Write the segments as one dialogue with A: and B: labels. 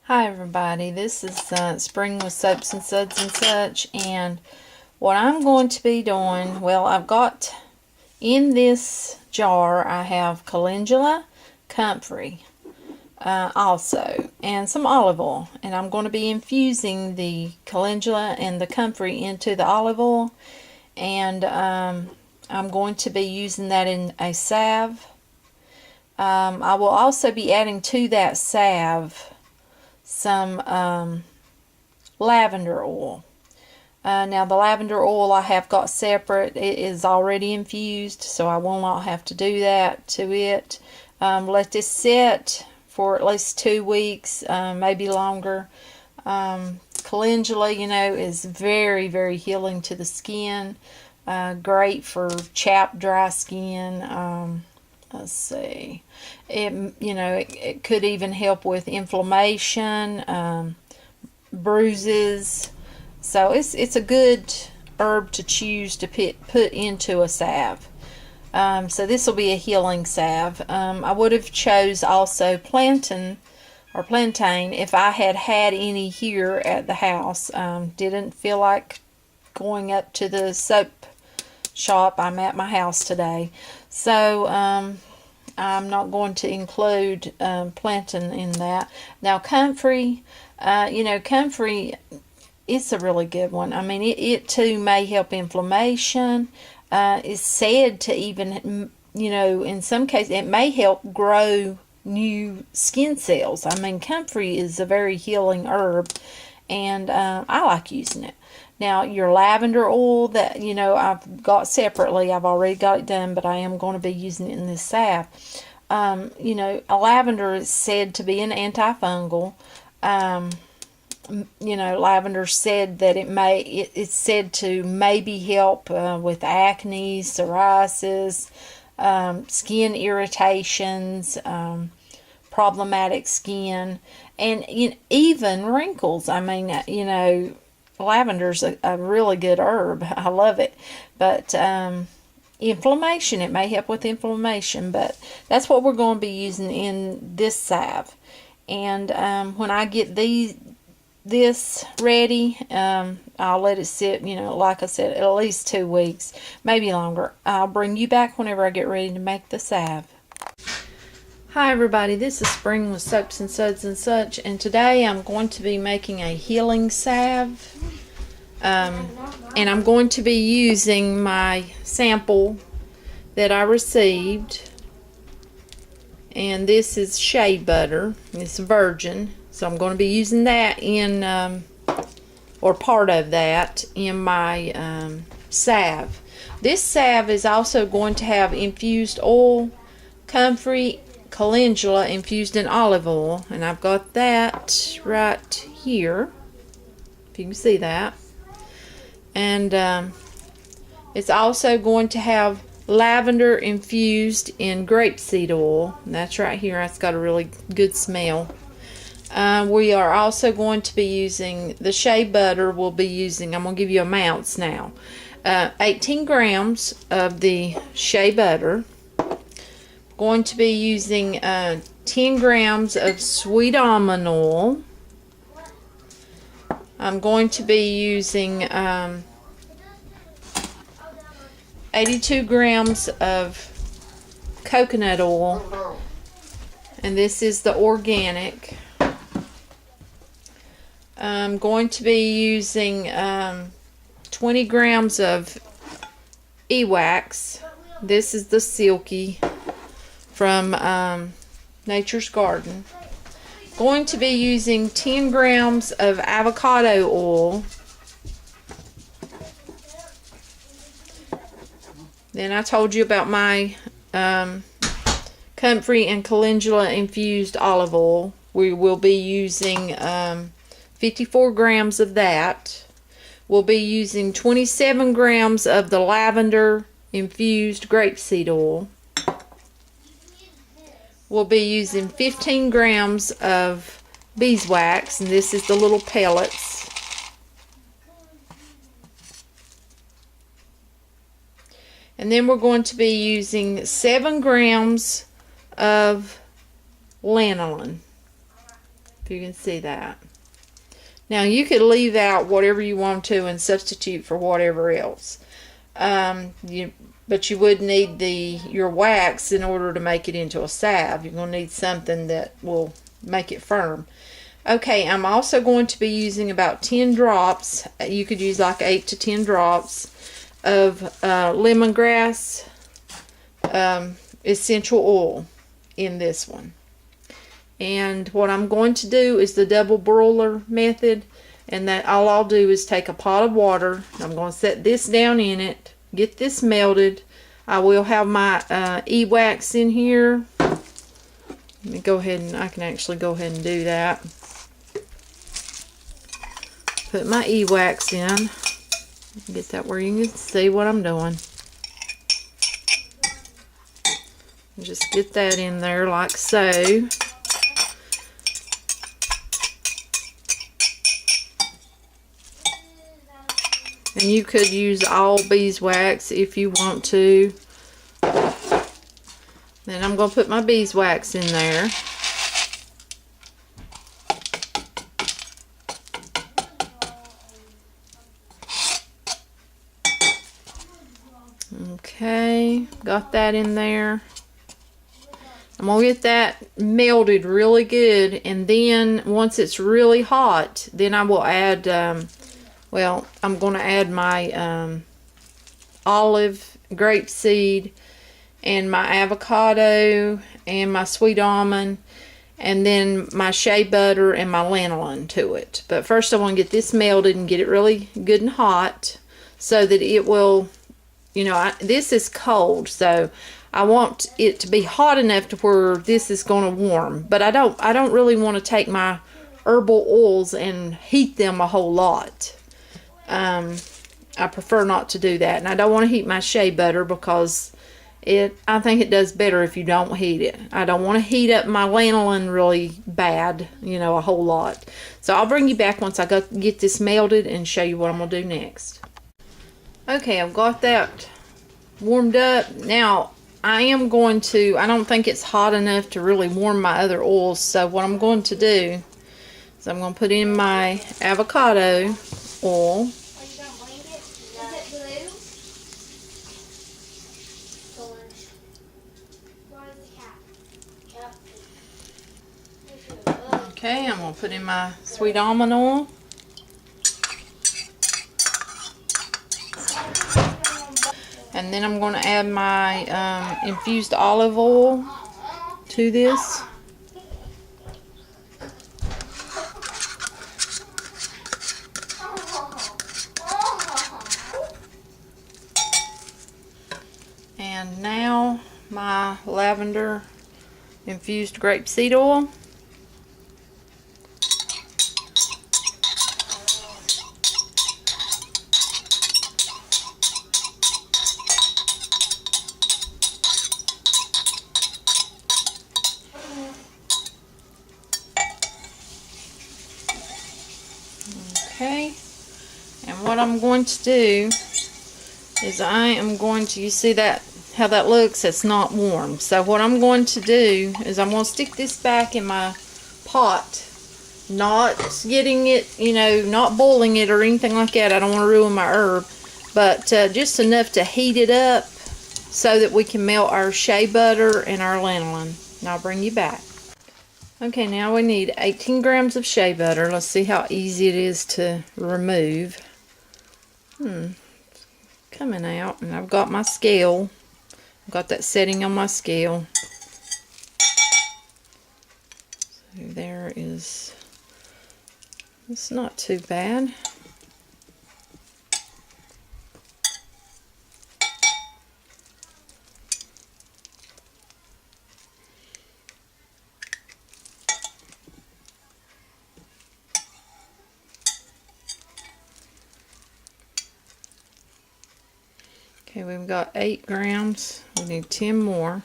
A: Hi everybody, this is Spring with Soaps and Suds and such, and what I'm going to be doing, well, I've got in this jar, I have calendula, comfrey also, and some olive oil, and I'm going to be infusing the calendula and the comfrey into the olive oil, and I'm going to be using that in a salve. I will also be adding to that salve some lavender oil. Now the lavender oil I have got separate. It is already infused, so I will not have to do that to it. Let this sit for at least 2 weeks, maybe longer. Calendula, you know, is very, very healing to the skin. Great for chapped, dry skin. Let's see. It could even help with inflammation, bruises. So it's a good herb to choose to put into a salve. So this will be a healing salve. I would have chose also plantain if I had any here at the house. Didn't feel like going up to the soap shop. I'm at my house today, so I'm not going to include plantain in that. Now comfrey, comfrey, it's a really good one. I mean, it too may help inflammation. It's said to even, in some cases it may help grow new skin cells. I mean, comfrey is a very healing herb, and I like using it. Now, your lavender oil that, I've got separately, I've already got it done, but I am going to be using it in this salve. A lavender is said to be an antifungal. Lavender said that it's said to maybe help with acne, psoriasis, skin irritations, problematic skin, and even wrinkles. I mean, lavender's a really good herb. I love it. But inflammation, it may help with inflammation, but that's what we're going to be using in this salve. And when I get this ready, I'll let it sit, like I said, at least 2 weeks, maybe longer. I'll bring you back whenever I get ready to make the salve. Hi everybody, this is Spring with Soaps and Suds and such, and today I'm going to be making a healing salve, and I'm going to be using my sample that I received, and this is shea butter. It's virgin, so I'm going to be using that or part of that in my salve. This salve is also going to have infused oil, comfrey, calendula infused in olive oil, and I've got that right here, if you can see that. And it's also going to have lavender infused in grape seed oil, and that's right here. It's got a really good smell. We are also going to be using the shea butter. I'm going to give you amounts now. 18 grams of the shea butter. Going to be using 10 grams of sweet almond oil. I'm going to be using 82 grams of coconut oil, and this is the organic. I'm going to be using 20 grams of Ewax. This is the silky from Nature's Garden. Going to be using 10 grams of avocado oil. Then I told you about my comfrey and calendula infused olive oil. We will be using 54 grams of that. We'll be using 27 grams of the lavender infused grapeseed oil. We'll be using 15 grams of beeswax, and this is the little pellets. And then we're going to be using 7 grams of lanolin. if you can see that. Now you could leave out whatever you want to and substitute for whatever else. But you would need your wax in order to make it into a salve. You're going to need something that will make it firm. Okay, I'm also going to be using about 10 drops. You could use like 8 to 10 drops of lemongrass essential oil in this one. And what I'm going to do is the double broiler method, and that all I'll do is take a pot of water. I'm going to set this down in it, get this melted. I will have my Ewax in here. Let me go ahead and I can actually go ahead and do that. Put my Ewax in. Get that where you can see what I'm doing. Just get that in there like so. And you could use all beeswax if you want to. Then I'm going to put my beeswax in there. Okay, got that in there. I'm going to get that melted really good, and then once it's really hot, then I will add, well, I'm going to add my olive, grape seed, and my avocado, and my sweet almond, and then my shea butter and my lanolin to it. But first I want to get this melted and get it really good and hot so that it will, you know, this is cold, so I want it to be hot enough to where this is going to warm. But I don't really want to take my herbal oils and heat them a whole lot. I prefer not to do that. And I don't want to heat my shea butter because I think it does better if you don't heat it. I don't want to heat up my lanolin really bad, you know, a whole lot. So I'll bring you back once I get this melted and show you what I'm going to do next. Okay, I've got that warmed up. Now, I don't think it's hot enough to really warm my other oils. So what I'm going to do is I'm going to put in my avocado oil. Okay, I'm going to put in my sweet almond oil. And then I'm going to add my infused olive oil to this. And now my lavender infused grape seed oil. Okay, and what I'm going to do is you see that, how that looks? It's not warm. So what I'm going to do is I'm going to stick this back in my pot, not getting it, you know, not boiling it or anything like that. I don't want to ruin my herb, but just enough to heat it up so that we can melt our shea butter and our lanolin. And I'll bring you back. Okay, now we need 18 grams of shea butter. Let's see how easy it is to remove. Coming out, and I've got my scale. I've got that setting on my scale. So there is, it's not too bad. Okay, we've got 8 grams. We need 10 more.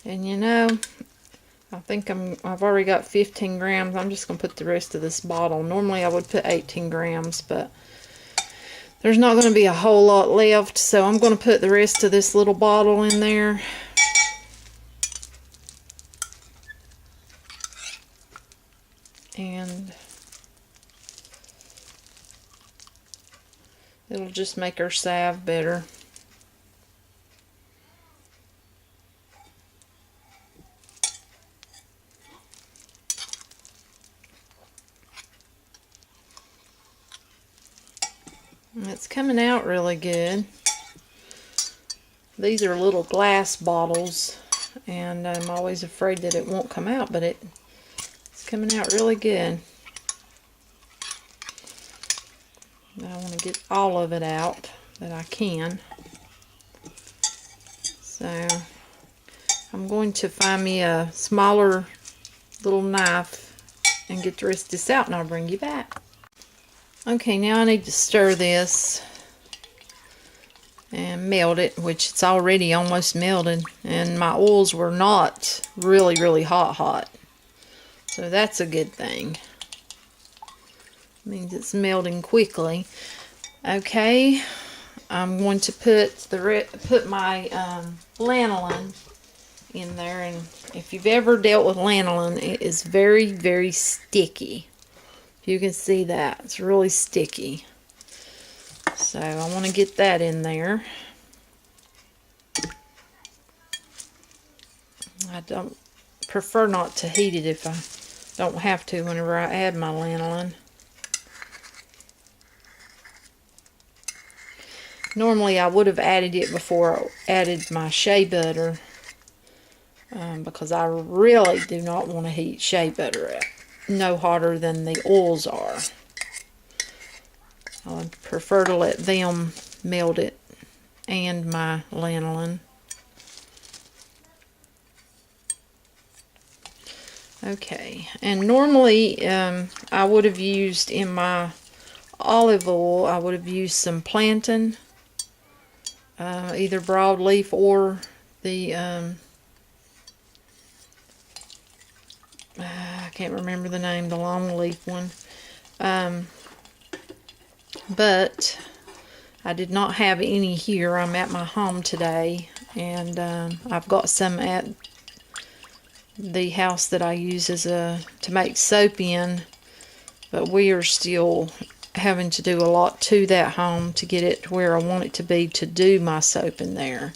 A: And you know, I think I've already got 15 grams. I'm just going to put the rest of this bottle. Normally I would put 18 grams, but there's not going to be a whole lot left, so I'm going to put the rest of this little bottle in there. And it'll just make our salve better. And it's coming out really good. These are little glass bottles, and I'm always afraid that it won't come out, but it's coming out really good. I want to get all of it out that I can. So I'm going to find me a smaller little knife and get the rest of this out, and I'll bring you back. Okay, now I need to stir this and melt it, which it's already almost melted, and my oils were not really hot. So that's a good thing. Means it's melting quickly. Okay, I'm going to put my lanolin in there, and if you've ever dealt with lanolin, it is very sticky. You can see that it's really sticky. So I want to get that in there. I don't prefer not to heat it if I don't have to whenever I add my lanolin. Normally I would have added it before I added my shea butter, because I really do not want to heat shea butter up no hotter than the oils are. I would prefer to let them melt it and my lanolin. Okay, and normally I would have used in my olive oil, I would have used some plantain, either broadleaf or the I can't remember the name, the long leaf one. But I did not have any here. I'm at my home today, and I've got some at the house that I use as to make soap in, but we are still having to do a lot to that home to get it to where I want it to be to do my soap in there.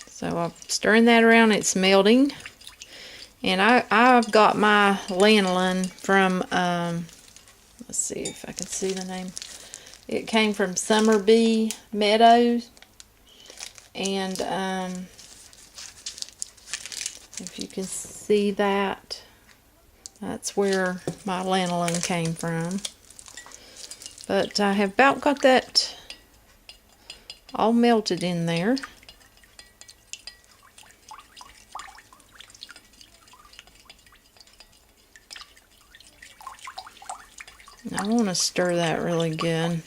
A: So I'm stirring that around. It's melting. And I've got my lanolin from, let's see if I can see the name. It came from Summer Bee Meadows. And if you can see that, that's where my lanolin came from. But I have about got that all melted in there. I want to stir that really good.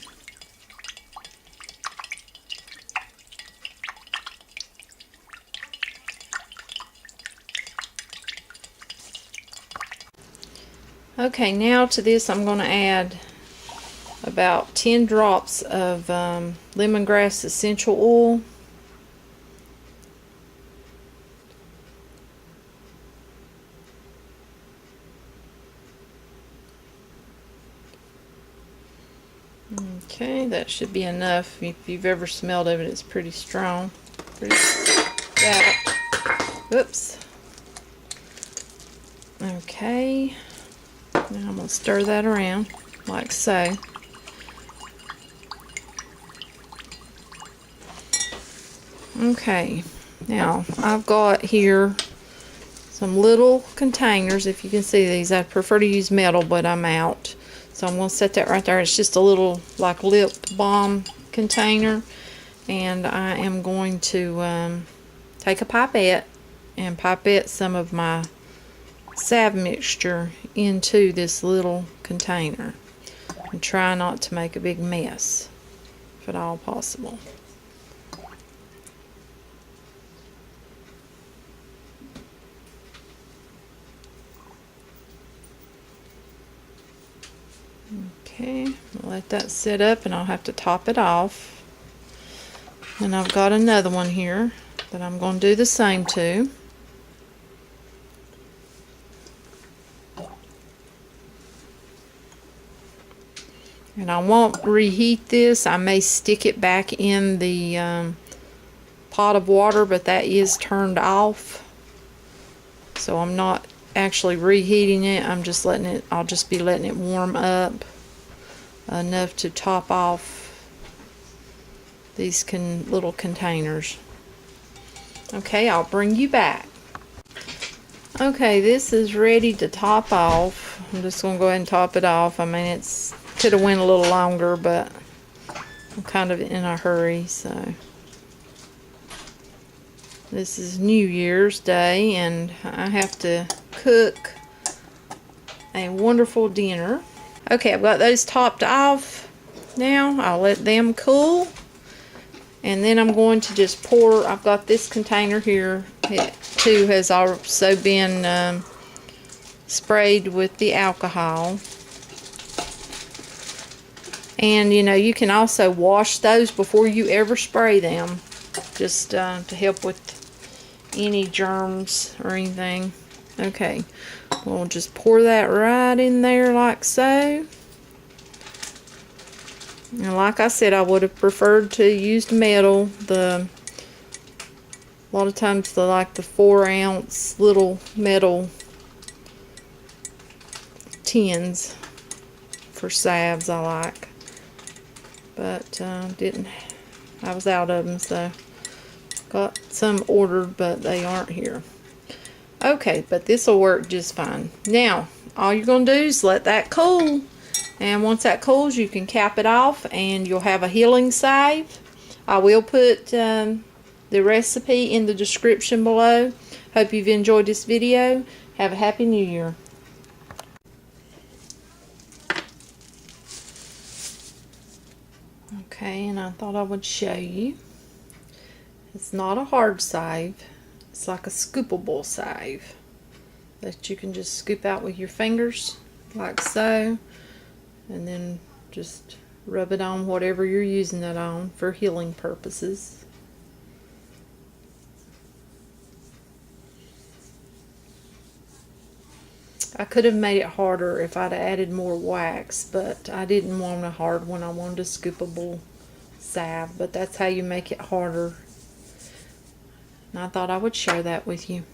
A: Okay, now to this I'm going to add about 10 drops of lemongrass essential oil. Okay, that should be enough. If you've ever smelled of it, it's pretty strong. Oops. Okay. Now I'm going to stir that around like so. Okay. Now I've got here some little containers. If you can see these, I prefer to use metal, but I'm out. So I'm going to set that right there. It's just a little like lip balm container. And I am going to take a pipette and pipette some of my salve mixture into this little container. And try not to make a big mess, if at all possible. Okay, I'll let that sit up and I'll have to top it off. And I've got another one here that I'm going to do the same to. And I won't reheat this. I may stick it back in the pot of water, but that is turned off. So I'm not actually reheating it. I'm just letting it, I'll just be letting it warm up enough to top off these little containers. Okay, I'll bring you back. Okay, this is ready to top off. I'm just going to go ahead and top it off. I mean, it's could have went a little longer, but I'm kind of in a hurry, so. This is New Year's Day, and I have to cook a wonderful dinner. Okay, I've got those topped off now. I'll let them cool. And then I'm going to just pour, I've got this container here. It too has also been sprayed with the alcohol. And you know, you can also wash those before you ever spray them, just to help with any germs or anything. Okay, we'll just pour that right in there like so. And like I said, I would have preferred to use metal. A lot of times they like the 4-ounce little metal tins for salves I like. But I was out of them, so got some ordered, but they aren't here. Okay, but this will work just fine. Now, all you're going to do is let that cool. And once that cools, you can cap it off and you'll have a healing salve. I will put the recipe in the description below. Hope you've enjoyed this video. Have a Happy New Year. Okay, and I thought I would show you. It's not a hard salve. It's like a scoopable salve that you can just scoop out with your fingers like so, and then just rub it on whatever you're using that on for healing purposes. I could have made it harder if I'd added more wax, but I didn't want a hard one. I wanted a scoopable salve, but that's how you make it harder. And I thought I would share that with you.